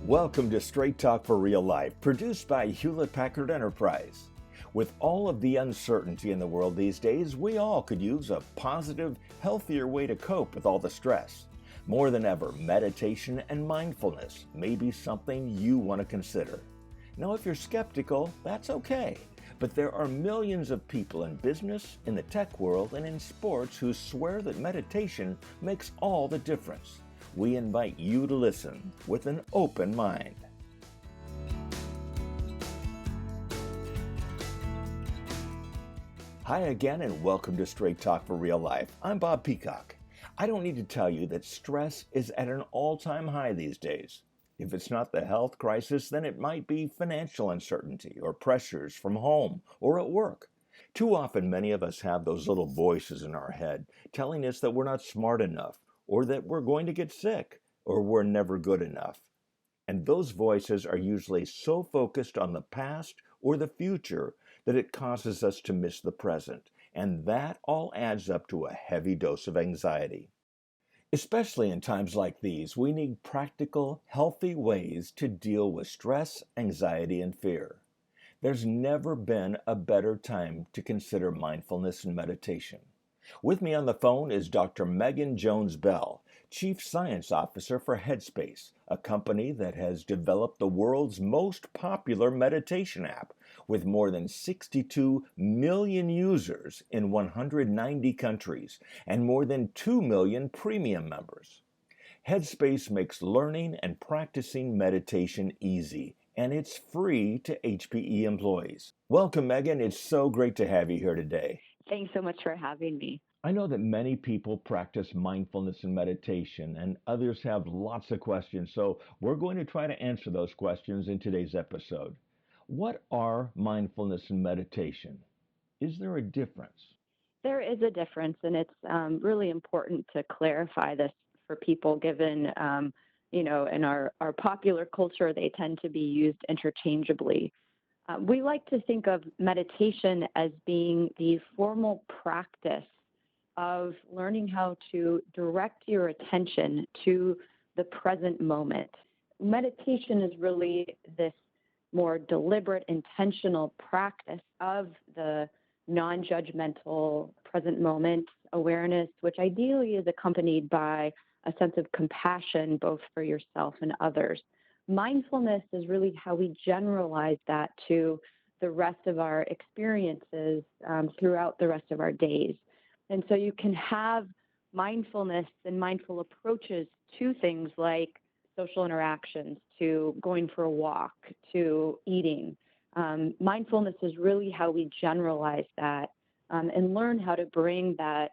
Welcome to Straight Talk for Real Life, produced by Hewlett-Packard Enterprise. With all of the uncertainty in the world these days, we all could use a positive, healthier way to cope with all the stress. More than ever, meditation and mindfulness may be something you want to consider. Now, if you're skeptical, that's okay. But there are millions of people in business, in the tech world, and in sports who swear that meditation makes all the difference. We invite you to listen with an open mind. Hi again, and welcome to Straight Talk for Real Life. I'm Bob Peacock. I don't need to tell you that stress is at an all-time high these days. If it's not the health crisis, then it might be financial uncertainty or pressures from home or at work. Too often, many of us have those little voices in our head telling us that we're not smart enough, or that we're going to get sick, or we're never good enough. And those voices are usually so focused on the past or the future that it causes us to miss the present. And that all adds up to a heavy dose of anxiety. Especially in times like these, we need practical, healthy ways to deal with stress, anxiety, and fear. There's never been a better time to consider mindfulness and meditation. With me on the phone is Dr. Megan Jones-Bell, Chief Science Officer for Headspace, a company that has developed the world's most popular meditation app with more than 62 million users in 190 countries and more than 2 million premium members. Headspace makes learning and practicing meditation easy, and it's free to HPE employees. Welcome, Megan. It's so great to have you here today. Thanks so much for having me. I know that many people practice mindfulness and meditation, and others have lots of questions, so we're going to try to answer those questions in today's episode. What are mindfulness and meditation? Is there a difference? There is a difference, and it's really important to clarify this for people given, in our popular culture, they tend to be used interchangeably. We like to think of meditation as being the formal practice of learning how to direct your attention to the present moment. Meditation is really this more deliberate, intentional practice of the non-judgmental present moment awareness, which ideally is accompanied by a sense of compassion both for yourself and others. Mindfulness is really how we generalize that to the rest of our experiences throughout the rest of our days. And so you can have mindfulness and mindful approaches to things like social interactions, to going for a walk, to eating. Mindfulness is really how we generalize that and learn how to bring that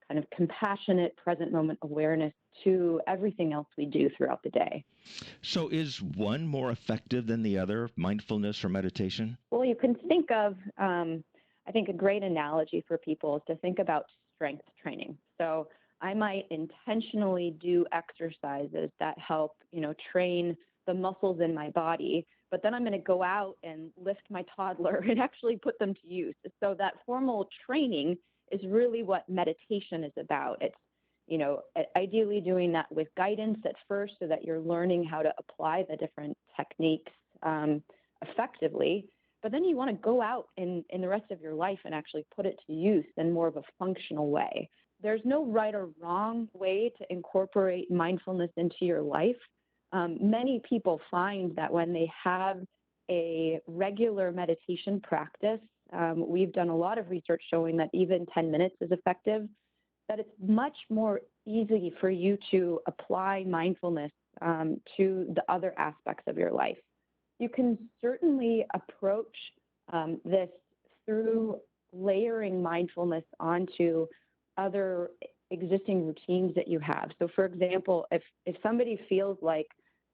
kind of compassionate present moment awareness to everything else we do throughout the day. So, is one more effective than the other, mindfulness or meditation? Well, you can think of, I think a great analogy for people is to think about strength training. So I might intentionally do exercises that help, train the muscles in my body, but then I'm going to go out and lift my toddler and actually put them to use. So that formal training is really what meditation is about. It's, ideally doing that with guidance at first so that you're learning how to apply the different techniques effectively. But then you want to go out in the rest of your life and actually put it to use in more of a functional way. There's no right or wrong way to incorporate mindfulness into your life. Many people find that when they have a regular meditation practice, we've done a lot of research showing that even 10 minutes is effective, that it's much more easy for you to apply mindfulness to the other aspects of your life. You can certainly approach this through layering mindfulness onto other existing routines that you have. So, for example, if somebody feels like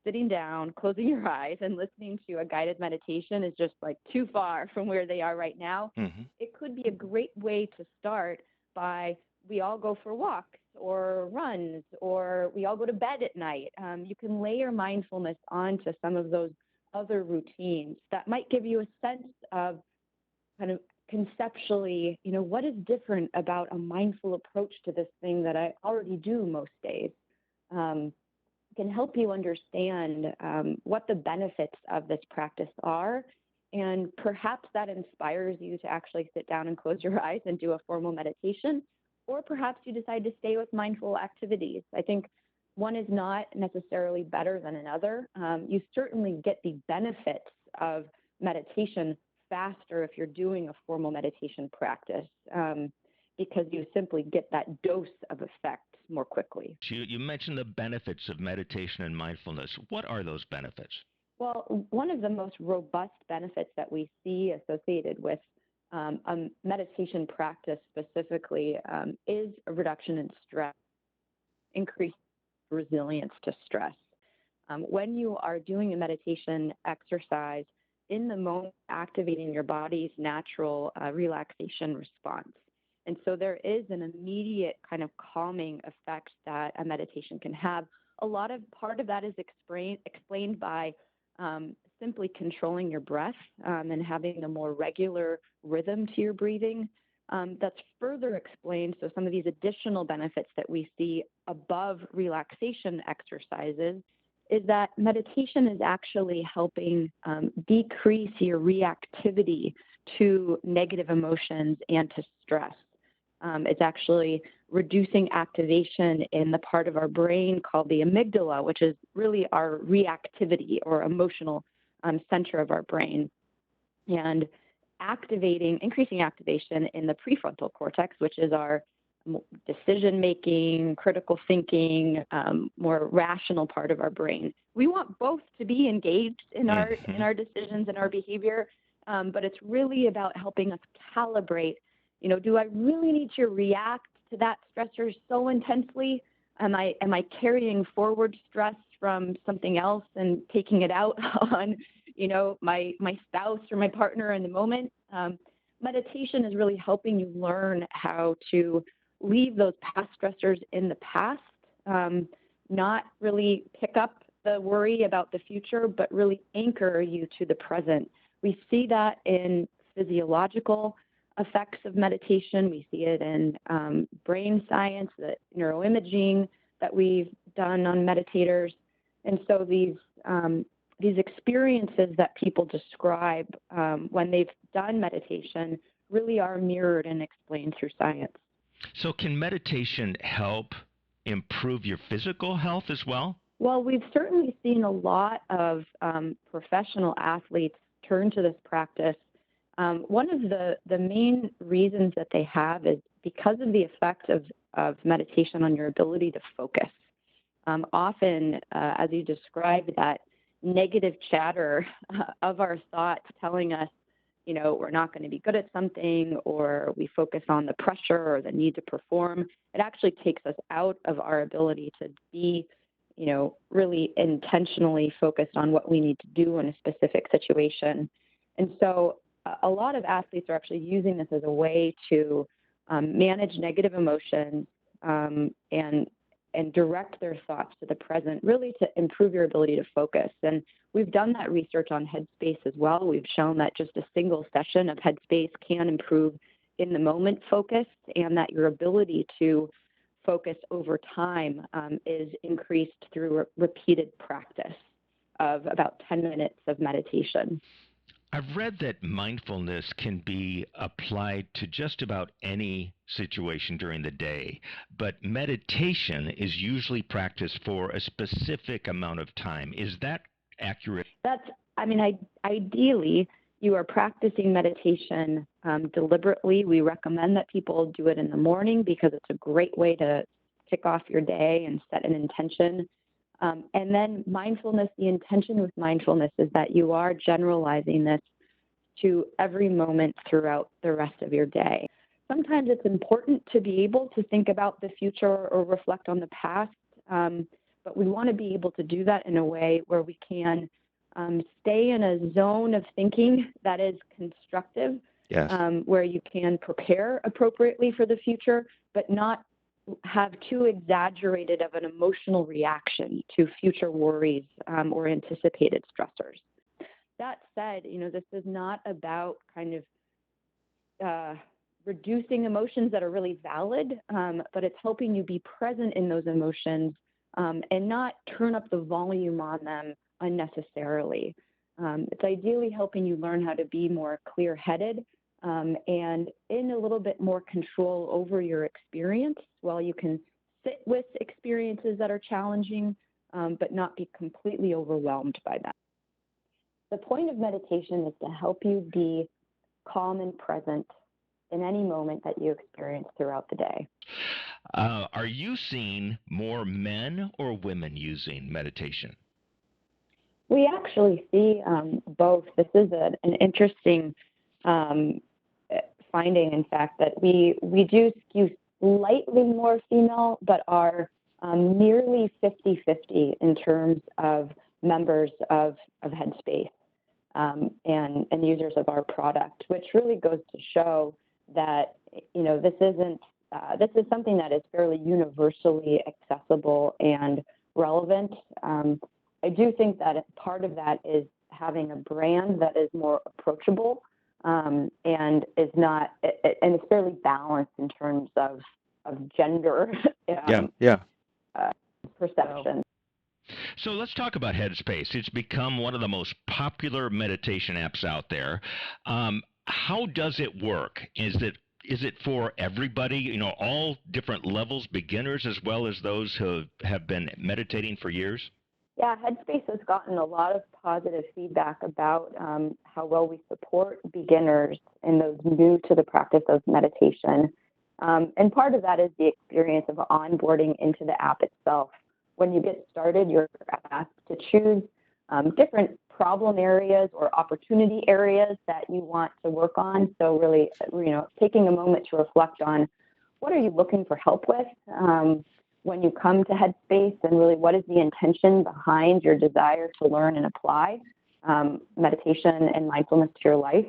sitting down, closing your eyes, and listening to a guided meditation is just like too far from where they are right now, It could be a great way to start by we all go for walks or runs, or we all go to bed at night. You can layer mindfulness onto some of those other routines that might give you a sense of kind of conceptually, what is different about a mindful approach to this thing that I already do most days. can help you understand what the benefits of this practice are. And perhaps that inspires you to actually sit down and close your eyes and do a formal meditation. Or perhaps you decide to stay with mindful activities. I think one is not necessarily better than another. You certainly get the benefits of meditation faster if you're doing a formal meditation practice, because you simply get that dose of effect more quickly. You mentioned the benefits of meditation and mindfulness. What are those benefits? Well, one of the most robust benefits that we see associated with a meditation practice specifically is a reduction in stress, increased resilience to stress. When you are doing a meditation exercise, in the moment, activating your body's natural relaxation response. And so there is an immediate kind of calming effect that a meditation can have. Part of that is explained by simply controlling your breath and having a more regular rhythm to your breathing. That's further explained. So some of these additional benefits that we see above relaxation exercises is that meditation is actually helping decrease your reactivity to negative emotions and to stress. It's actually reducing activation in the part of our brain called the amygdala, which is really our reactivity or emotional center of our brain, and increasing activation in the prefrontal cortex, which is our decision-making, critical thinking, more rational part of our brain. We want both to be engaged in our decisions and our behavior, but it's really about helping us calibrate. Do I really need to react to that stressor so intensely? Am I carrying forward stress from something else and taking it out on, my spouse or my partner in the moment? Meditation is really helping you learn how to leave those past stressors in the past, not really pick up the worry about the future, but really anchor you to the present. We see that in physiological effects of meditation. We see it in brain science, the neuroimaging that we've done on meditators. And so these experiences that people describe when they've done meditation really are mirrored and explained through science. So can meditation help improve your physical health as well? Well, we've certainly seen a lot of professional athletes turn to this practice. One of the main reasons that they have is because of the effect of meditation on your ability to focus. Often, as you described, that negative chatter of our thoughts telling us, we're not going to be good at something, or we focus on the pressure or the need to perform, it actually takes us out of our ability to be, really intentionally focused on what we need to do in a specific situation. And so a lot of athletes are actually using this as a way to manage negative emotions and direct their thoughts to the present, really to improve your ability to focus. And we've done that research on Headspace as well. We've shown that just a single session of Headspace can improve in the moment focus, and that your ability to focus over time is increased through repeated practice of about 10 minutes of meditation. I've read that mindfulness can be applied to just about any situation during the day, but meditation is usually practiced for a specific amount of time. Is that accurate? Ideally, you are practicing meditation deliberately. We recommend that people do it in the morning because it's a great way to kick off your day and set an intention. And then mindfulness, the intention with mindfulness is that you are generalizing this to every moment throughout the rest of your day. Sometimes it's important to be able to think about the future or reflect on the past, but we want to be able to do that in a way where we can stay in a zone of thinking that is constructive, Yes. where you can prepare appropriately for the future, but not have too exaggerated of an emotional reaction to future worries or anticipated stressors. That said, this is not about kind of reducing emotions that are really valid, but it's helping you be present in those emotions and not turn up the volume on them unnecessarily. It's ideally helping you learn how to be more clear-headed and in a little bit more control over your experience, while you can sit with experiences that are challenging, but not be completely overwhelmed by them. The point of meditation is to help you be calm and present in any moment that you experience throughout the day. Are you seeing more men or women using meditation? We actually see both. This is an interesting finding, in fact, that we do skew slightly more female, but are nearly 50-50 in terms of members of Headspace and users of our product, which really goes to show that, you know, this is something that is fairly universally accessible and relevant. I do think that part of that is having a brand that is more approachable and is not, and is fairly balanced in terms of gender perception. So let's talk about Headspace. It's become one of the most popular meditation apps out there. How does it work? Is it for everybody, you know, all different levels, beginners as well as those who have been meditating for years? Yeah, Headspace has gotten a lot of positive feedback about how well we support beginners and those new to the practice of meditation. And part of that is the experience of onboarding into the app itself. When you get started, you're asked to choose different problem areas or opportunity areas that you want to work on. So really, you know, taking a moment to reflect on what are you looking for help with when you come to Headspace, and really what is the intention behind your desire to learn and apply meditation and mindfulness to your life.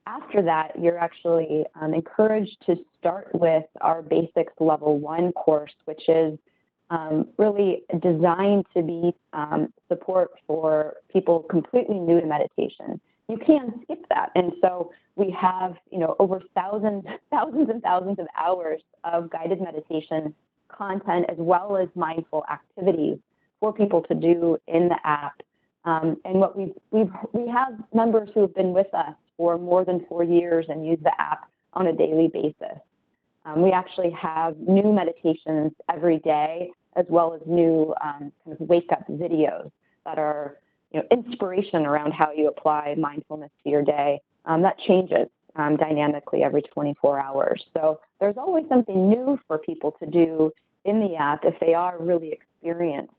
After that, you're actually encouraged to start with our Basics Level 1 course, which is really designed to be support for people completely new to meditation. You can skip that. And so we have, you know, over thousands and thousands of hours of guided meditation content, as well as mindful activities for people to do in the app. And what we have members who have been with us for more than 4 years and use the app on a daily basis. We actually have new meditations every day, as well as new kind of wake-up videos that are, you know, inspiration around how you apply mindfulness to your day. That changes dynamically every 24 hours. So there's always something new for people to do in the app if they are really experienced.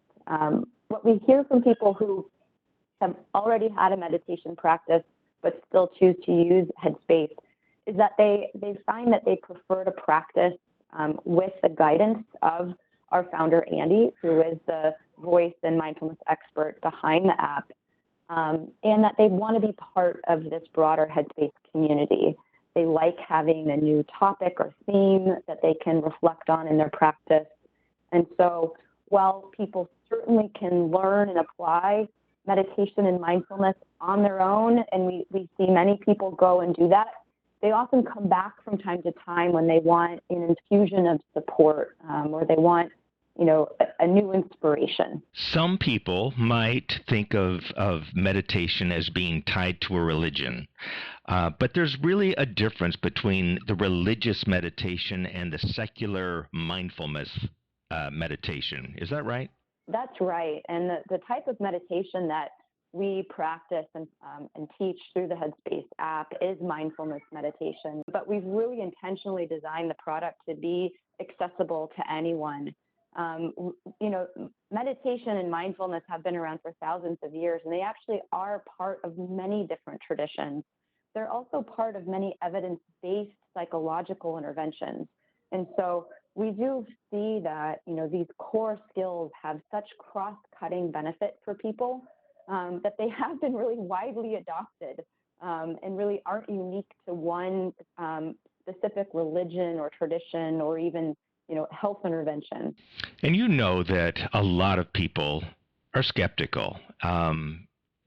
What we hear from people who have already had a meditation practice but still choose to use Headspace is that they find that they prefer to practice with the guidance of our founder, Andy, who is the voice and mindfulness expert behind the app, and that they want to be part of this broader Headspace community. They like having a new topic or theme that they can reflect on in their practice. And so while people certainly can learn and apply meditation and mindfulness on their own, and we see many people go and do that, they often come back from time to time when they want an infusion of support or they want, you know, a new inspiration. Some people might think of meditation as being tied to a religion, but there's really a difference between the religious meditation and the secular mindfulness meditation. Is that right? That's right. And the type of meditation that we practice and teach through the Headspace app is mindfulness meditation. But we've really intentionally designed the product to be accessible to anyone. You know, meditation and mindfulness have been around for thousands of years, and they actually are part of many different traditions. They're also part of many evidence-based psychological interventions. And so we do see that, you know, these core skills have such cross-cutting benefit for people that they have been really widely adopted and really aren't unique to one specific religion or tradition or even, you know, health intervention. And you know that a lot of people are skeptical.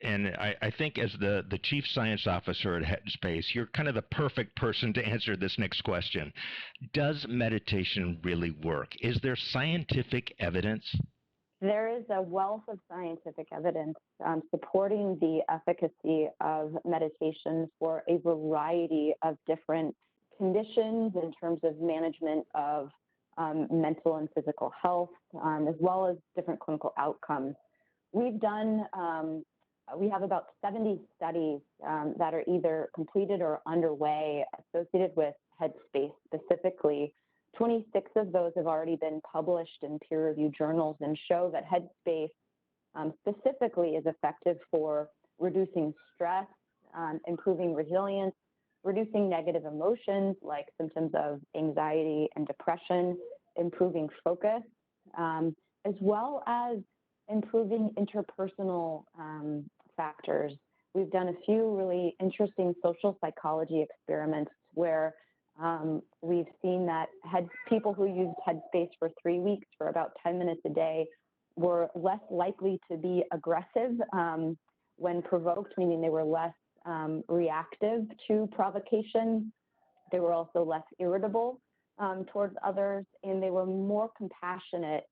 And I think as the chief science officer at Headspace, you're kind of the perfect person to answer this next question. Does meditation really work? Is there scientific evidence? There is a wealth of scientific evidence supporting the efficacy of meditation for a variety of different conditions in terms of management of mental and physical health, as well as different clinical outcomes. We've done, we have about 70 studies that are either completed or underway associated with Headspace specifically. 26 of those have already been published in peer-reviewed journals and show that Headspace specifically is effective for reducing stress, improving resilience, reducing negative emotions like symptoms of anxiety and depression, improving focus, as well as improving interpersonal factors. We've done a few really interesting social psychology experiments where we've seen that people who used Headspace for 3 weeks for about 10 minutes a day were less likely to be aggressive when provoked, meaning they were less reactive to provocation. They were also less irritable towards others, and they were more compassionate,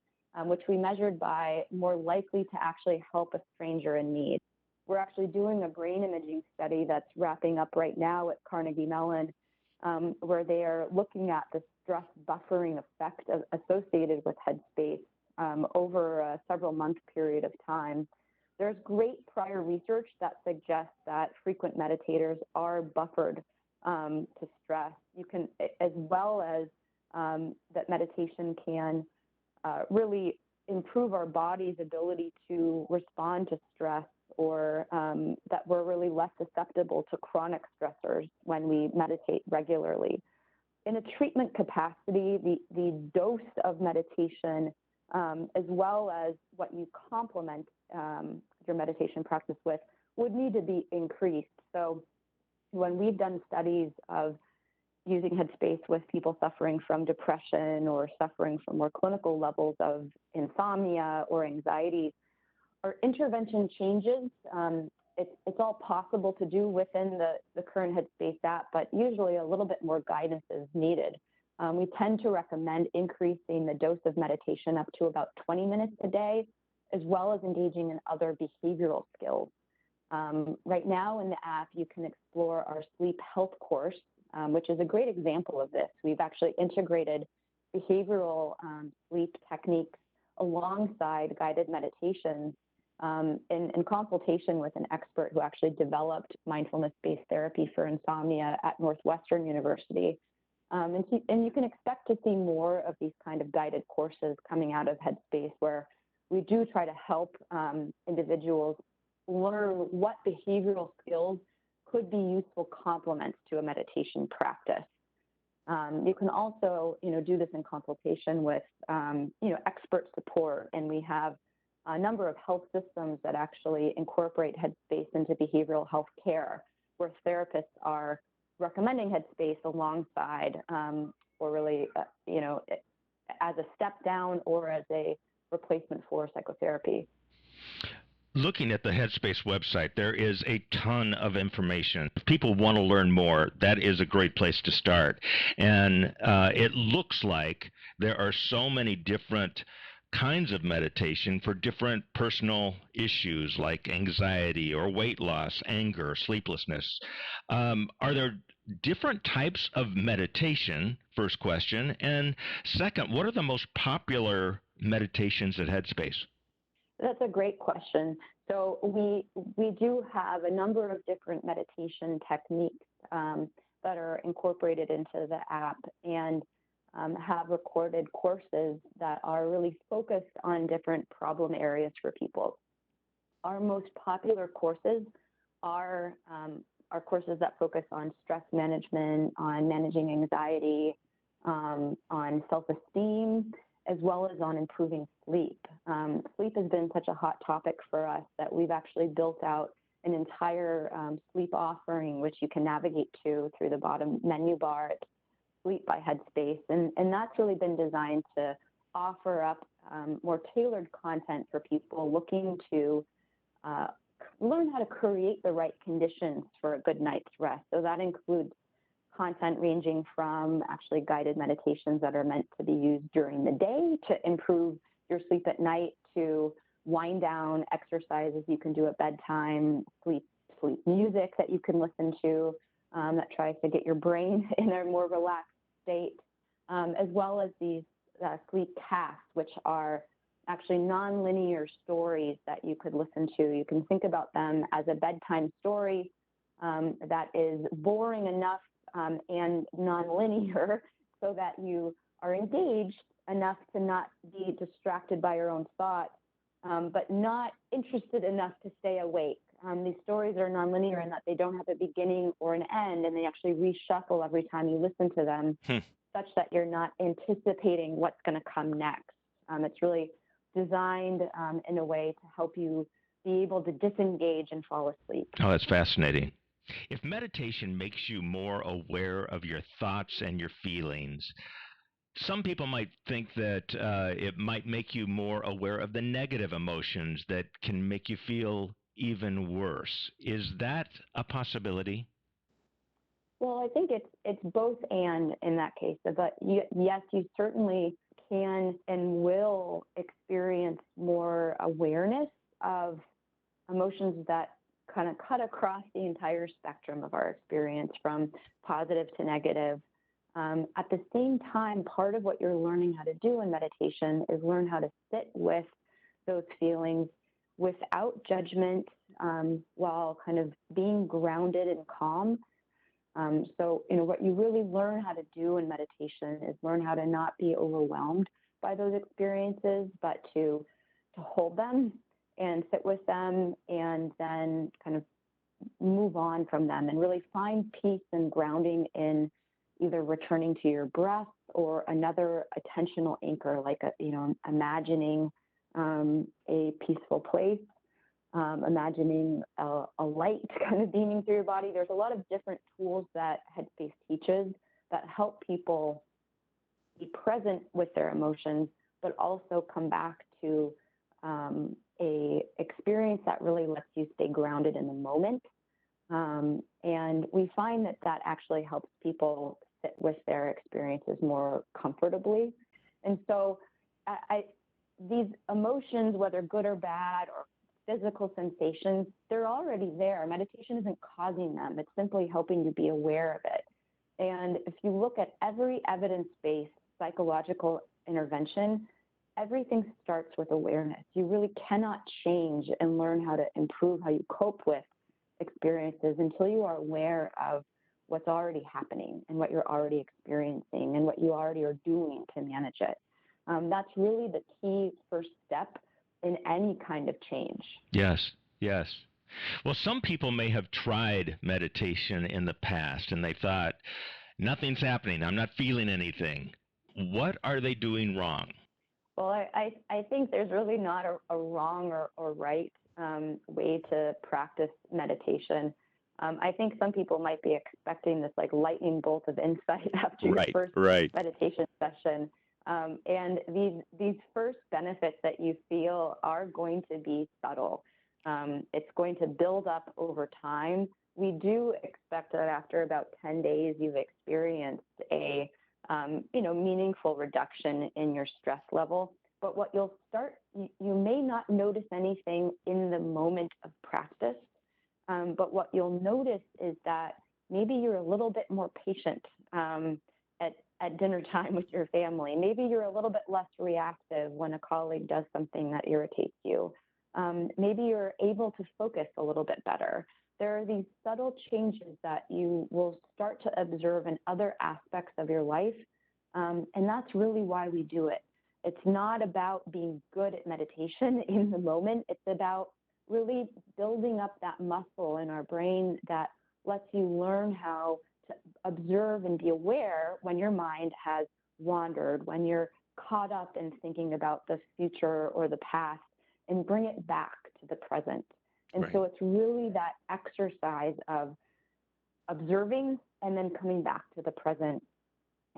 which we measured by more likely to actually help a stranger in need. We're actually doing a brain imaging study that's wrapping up right now at Carnegie Mellon, where they are looking at the stress buffering effect associated with Headspace over a several month period of time. There's great prior research that suggests that frequent meditators are buffered to stress. You can, as well as that meditation can really improve our body's ability to respond to stress, or that we're really less susceptible to chronic stressors when we meditate regularly. In a treatment capacity, the dose of meditation, as well as what you complement your meditation practice with, would need to be increased. So when we've done studies of using Headspace with people suffering from depression or suffering from more clinical levels of insomnia or anxiety, our intervention changes. It's all possible to do within the current Headspace app, but usually a little bit more guidance is needed. We tend to recommend increasing the dose of meditation up to about 20 minutes a day, as well as engaging in other behavioral skills. Right now in the app, you can explore our sleep health course, which is a great example of this. We've actually integrated behavioral sleep techniques alongside guided meditations in consultation with an expert who actually developed mindfulness-based therapy for insomnia at Northwestern University. And you can expect to see more of these kind of guided courses coming out of Headspace, where we do try to help individuals learn what behavioral skills could be useful complements to a meditation practice. You can also, do this in consultation with, expert support, and we have a number of health systems that actually incorporate Headspace into behavioral health care, where therapists are recommending Headspace alongside, or really, as a step down or as a replacement for psychotherapy. Looking at the Headspace website, there is a ton of information. If people want to learn more, that is a great place to start. And it looks like there are so many different kinds of meditation for different personal issues like anxiety or weight loss, anger, sleeplessness. Are there different types of meditation? First question. And second, what are the most popular meditations at Headspace? That's a great question. So we do have a number of different meditation techniques that are incorporated into the app, and have recorded courses that are really focused on different problem areas for people. Our most popular courses are courses that focus on stress management, on managing anxiety, on self-esteem, as well as on improving sleep. Sleep has been such a hot topic for us that we've actually built out an entire sleep offering, which you can navigate to through the bottom menu bar at Sleep by Headspace. And that's really been designed to offer up more tailored content for people looking to learn how to create the right conditions for a good night's rest. So that includes content ranging from actually guided meditations that are meant to be used during the day to improve your sleep at night, to wind down exercises you can do at bedtime, sleep music that you can listen to that tries to get your brain in a more relaxed state, as well as these sleep casts, which are actually nonlinear stories that you could listen to. You can think about them as a bedtime story that is boring enough and nonlinear so that you are engaged enough to not be distracted by your own thoughts, but not interested enough to stay awake. These stories are nonlinear in that they don't have a beginning or an end, and they actually reshuffle every time you listen to them, such that you're not anticipating what's going to come next. It's really designed in a way to help you be able to disengage and fall asleep. Oh, that's fascinating. If meditation makes you more aware of your thoughts and your feelings, some people might think that it might make you more aware of the negative emotions that can make you feel even worse. Is that a possibility? Well, I think it's both and in that case. But yes, you certainly can and will experience more awareness of emotions that kind of cut across the entire spectrum of our experience, from positive to negative. At the same time, part of what you're learning how to do in meditation is learn how to sit with those feelings without judgment, while kind of being grounded and calm. So, what you really learn how to do in meditation is learn how to not be overwhelmed by those experiences, but to hold them and sit with them and then kind of move on from them and really find peace and grounding in either returning to your breath or another attentional anchor, like imagining a peaceful place, imagining a light kind of beaming through your body. There's a lot of different tools that Headspace teaches that help people be present with their emotions, but also come back to a experience that really lets you stay grounded in the moment. And we find that actually helps people sit with their experiences more comfortably. And so these emotions, whether good or bad, or physical sensations, they're already there. Meditation isn't causing them. It's simply helping you be aware of it. And if you look at every evidence-based psychological intervention, everything starts with awareness. You really cannot change and learn how to improve how you cope with experiences until you are aware of what's already happening and what you're already experiencing and what you already are doing to manage it. That's really the key first step in any kind of change. Yes, yes. Well, some people may have tried meditation in the past and they thought, nothing's happening, I'm not feeling anything. What are they doing wrong? Well, I think there's really not a wrong or right way to practice meditation. I think some people might be expecting this like lightning bolt of insight after your first meditation session. And these first benefits that you feel are going to be subtle. It's going to build up over time. We do expect that after about 10 days, you've experienced a meaningful reduction in your stress level. But what you'll start, you may not notice anything in the moment of practice. But what you'll notice is that maybe you're a little bit more patient at dinner time with your family. Maybe you're a little bit less reactive when a colleague does something that irritates you. Maybe you're able to focus a little bit better. There are these subtle changes that you will start to observe in other aspects of your life. And that's really why we do it. It's not about being good at meditation in the moment. It's about really building up that muscle in our brain that lets you learn how to observe and be aware when your mind has wandered, when you're caught up in thinking about the future or the past, and bring it back to the present. And so it's really that exercise of observing and then coming back to the present.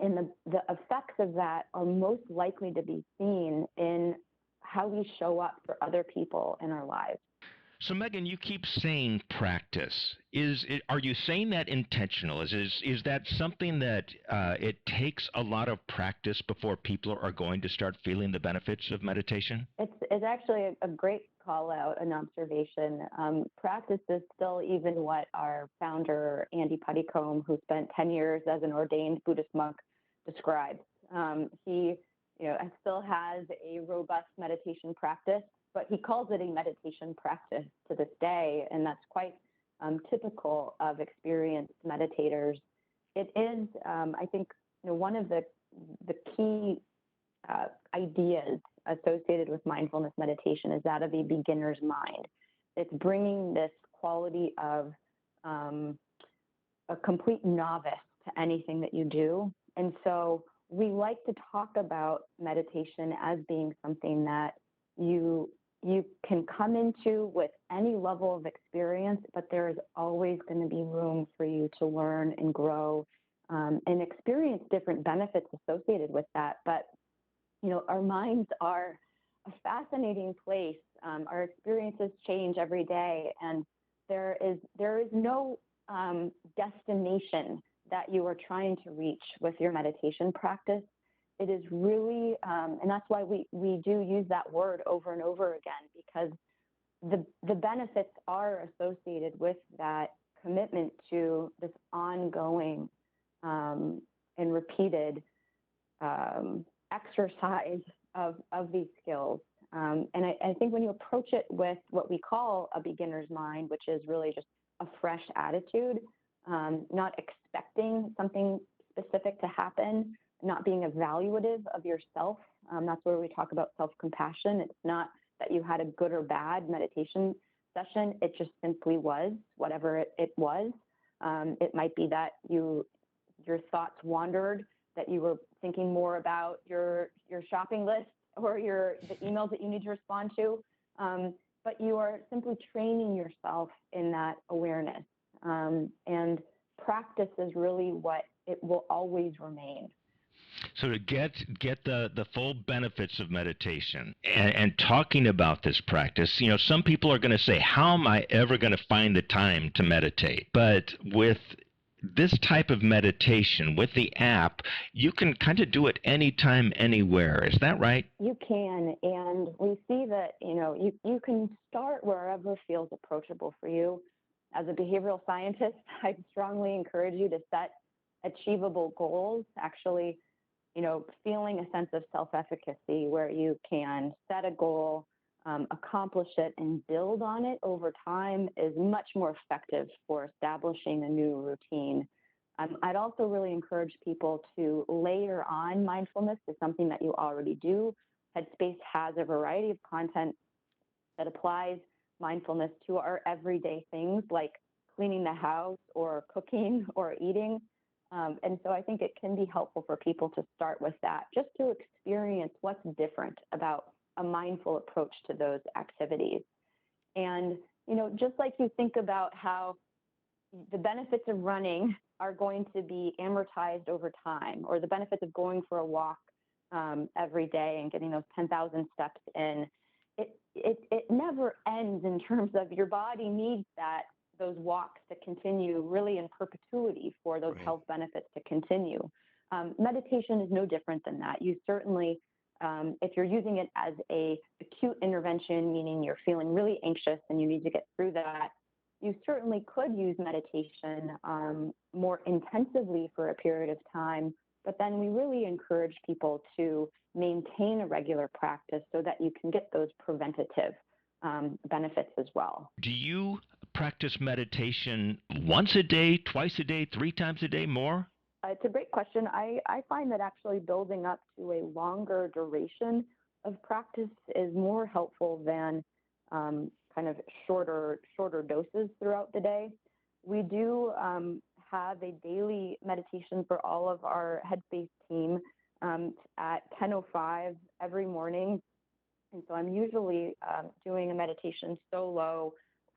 And the effects of that are most likely to be seen in how we show up for other people in our lives. So Megan, you keep saying practice. Are you saying that intentional? Is that something that it takes a lot of practice before people are going to start feeling the benefits of meditation? It's actually a great call out, an observation. Practice is still even what our founder, Andy Puttycombe, who spent 10 years as an ordained Buddhist monk, describes. He, still has a robust meditation practice, but he calls it a meditation practice to this day, and that's quite typical of experienced meditators. It is, I think, one of the key ideas associated with mindfulness meditation is that of a beginner's mind. It's bringing this quality of a complete novice to anything that you do. And so we like to talk about meditation as being something that you can come into with any level of experience, but there is always going to be room for you to learn and grow and experience different benefits associated with that. But our minds are a fascinating place. Our experiences change every day, and there is no destination that you are trying to reach with your meditation practice. It is really, and that's why we do use that word over and over again, because the benefits are associated with that commitment to this ongoing and repeated exercise of these skills. And I think when you approach it with what we call a beginner's mind, which is really just a fresh attitude, not expecting something specific to happen, not being evaluative of yourself. That's where we talk about self-compassion. It's not that you had a good or bad meditation session. It just simply was, whatever it was. It might be that your thoughts wandered, that you were thinking more about your shopping list or the emails that you need to respond to. But you are simply training yourself in that awareness. And practice is really what it will always remain. So to get the full benefits of meditation and talking about this practice, some people are going to say, how am I ever going to find the time to meditate? But with this type of meditation, with the app, you can kind of do it anytime, anywhere. Is that right? You can, and we see that, you can start wherever feels approachable for you. As a behavioral scientist, I strongly encourage you to set achievable goals, actually, feeling a sense of self-efficacy where you can set a goal, accomplish it, and build on it over time is much more effective for establishing a new routine. I'd also really encourage people to layer on mindfulness to something that you already do. Headspace has a variety of content that applies mindfulness to our everyday things like cleaning the house or cooking or eating. And so I think it can be helpful for people to start with that, just to experience what's different about a mindful approach to those activities. And, just like you think about how the benefits of running are going to be amortized over time, or the benefits of going for a walk every day and getting those 10,000 steps in, it never ends in terms of your body needs those walks to continue really in perpetuity for those Right. health benefits to continue. Meditation is no different than that. You certainly, if you're using it as a acute intervention, meaning you're feeling really anxious and you need to get through that, you certainly could use meditation more intensively for a period of time. But then we really encourage people to maintain a regular practice so that you can get those preventative benefits as well. Do you practice meditation once a day, twice a day, 3 times a day, more? It's a great question. I find that actually building up to a longer duration of practice is more helpful than kind of shorter doses throughout the day. We do have a daily meditation for all of our Headspace team at 10:05 every morning. And so I'm usually doing a meditation solo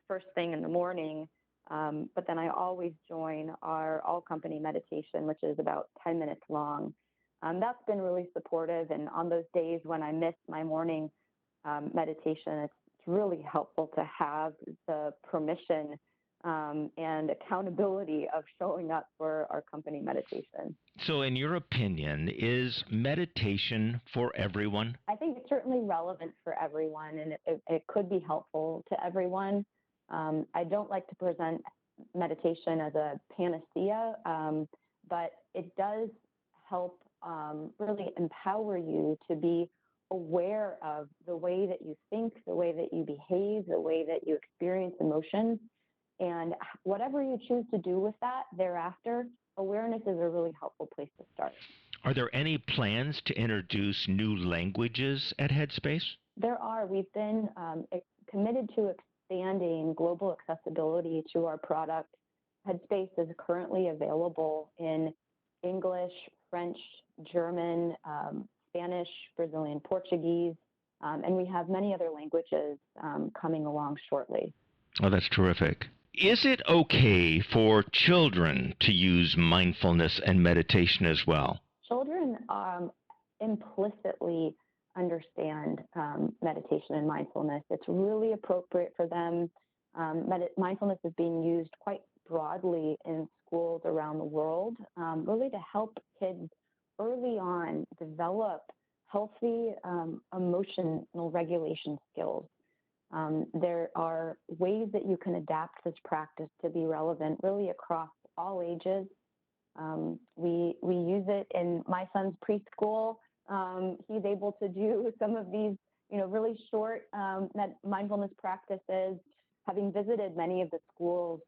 first thing in the morning, but then I always join our all-company meditation, which is about 10 minutes long. That's been really supportive, and on those days when I miss my morning meditation, it's really helpful to have the permission and accountability of showing up for our company meditation. So, in your opinion, is meditation for everyone? I think it's certainly relevant for everyone, and it could be helpful to everyone. I don't like to present meditation as a panacea, but it does help really empower you to be aware of the way that you think, the way that you behave, the way that you experience emotions. And whatever you choose to do with that thereafter, awareness is a really helpful place to start. Are there any plans to introduce new languages at Headspace? There are. We've been committed to expanding global accessibility to our product. Headspace is currently available in English, French, German, Spanish, Brazilian Portuguese, and we have many other languages coming along shortly. Oh, that's terrific. Is it okay for children to use mindfulness and meditation as well? Children implicitly understand meditation and mindfulness. It's really appropriate for them. Mindfulness is being used quite broadly in schools around the world, really to help kids early on develop healthy emotional regulation skills. There are ways that you can adapt this practice to be relevant really across all ages. We use it in my son's preschool. He's able to do some of these, really short mindfulness practices. Having visited many of the schools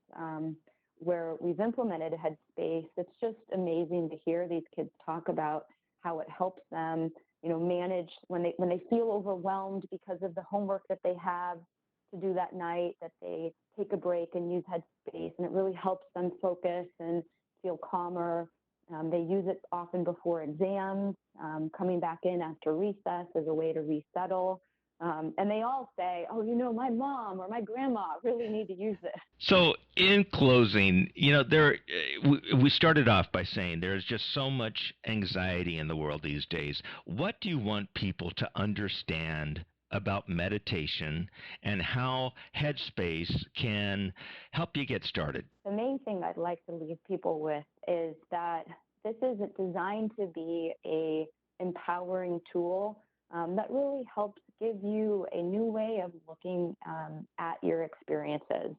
where we've implemented Headspace, it's just amazing to hear these kids talk about how it helps them, manage when they feel overwhelmed because of the homework that they have to do that night, that they take a break and use Headspace, and it really helps them focus and feel calmer. They use it often before exams, coming back in after recess as a way to resettle. And they all say, oh, my mom or my grandma really need to use this. So, in closing, we started off by saying there's just so much anxiety in the world these days. What do you want people to understand about meditation and how Headspace can help you get started? The main thing I'd like to leave people with is that this is designed to be a empowering tool that really helps give you a new way of looking at your experiences.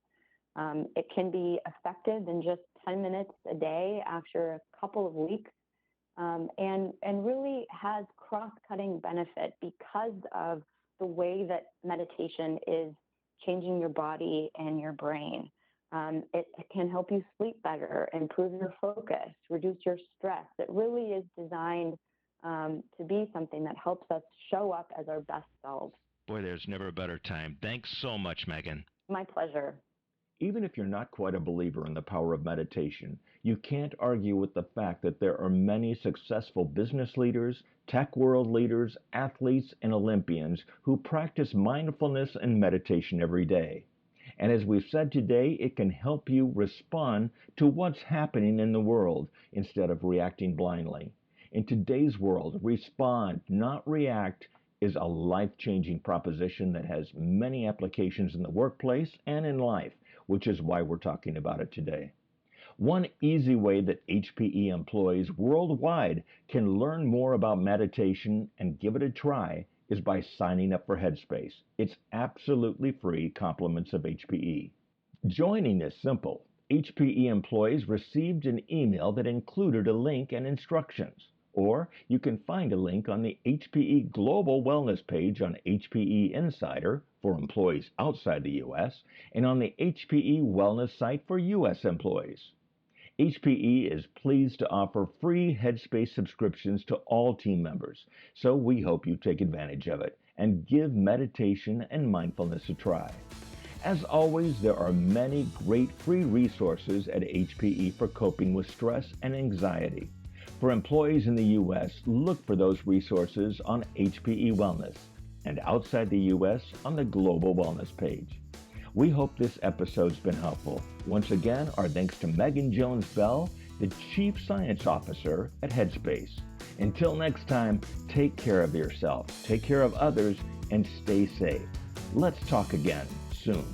It can be effective in just 10 minutes a day after a couple of weeks, and really has cross-cutting benefit because of the way that meditation is changing your body and your brain. It can help you sleep better, improve your focus, reduce your stress. It really is designed to be something that helps us show up as our best selves. Boy, there's never a better time. Thanks so much, Megan. My pleasure. Even if you're not quite a believer in the power of meditation, you can't argue with the fact that there are many successful business leaders, tech world leaders, athletes, and Olympians who practice mindfulness and meditation every day. And as we've said today, it can help you respond to what's happening in the world instead of reacting blindly. In today's world, respond, not react, is a life-changing proposition that has many applications in the workplace and in life, which is why we're talking about it today. One easy way that HPE employees worldwide can learn more about meditation and give it a try is by signing up for Headspace. It's absolutely free, compliments of HPE. Joining is simple. HPE employees received an email that included a link and instructions. Or you can find a link on the HPE Global Wellness page on HPE Insider for employees outside the U.S. and on the HPE Wellness site for U.S. employees. HPE is pleased to offer free Headspace subscriptions to all team members, so we hope you take advantage of it and give meditation and mindfulness a try. As always, there are many great free resources at HPE for coping with stress and anxiety. For employees in the U.S., look for those resources on HPE Wellness, and outside the U.S. on the Global Wellness page. We hope this episode's been helpful. Once again, our thanks to Megan Jones-Bell, the Chief Science Officer at Headspace. Until next time, take care of yourself, take care of others, and stay safe. Let's talk again soon.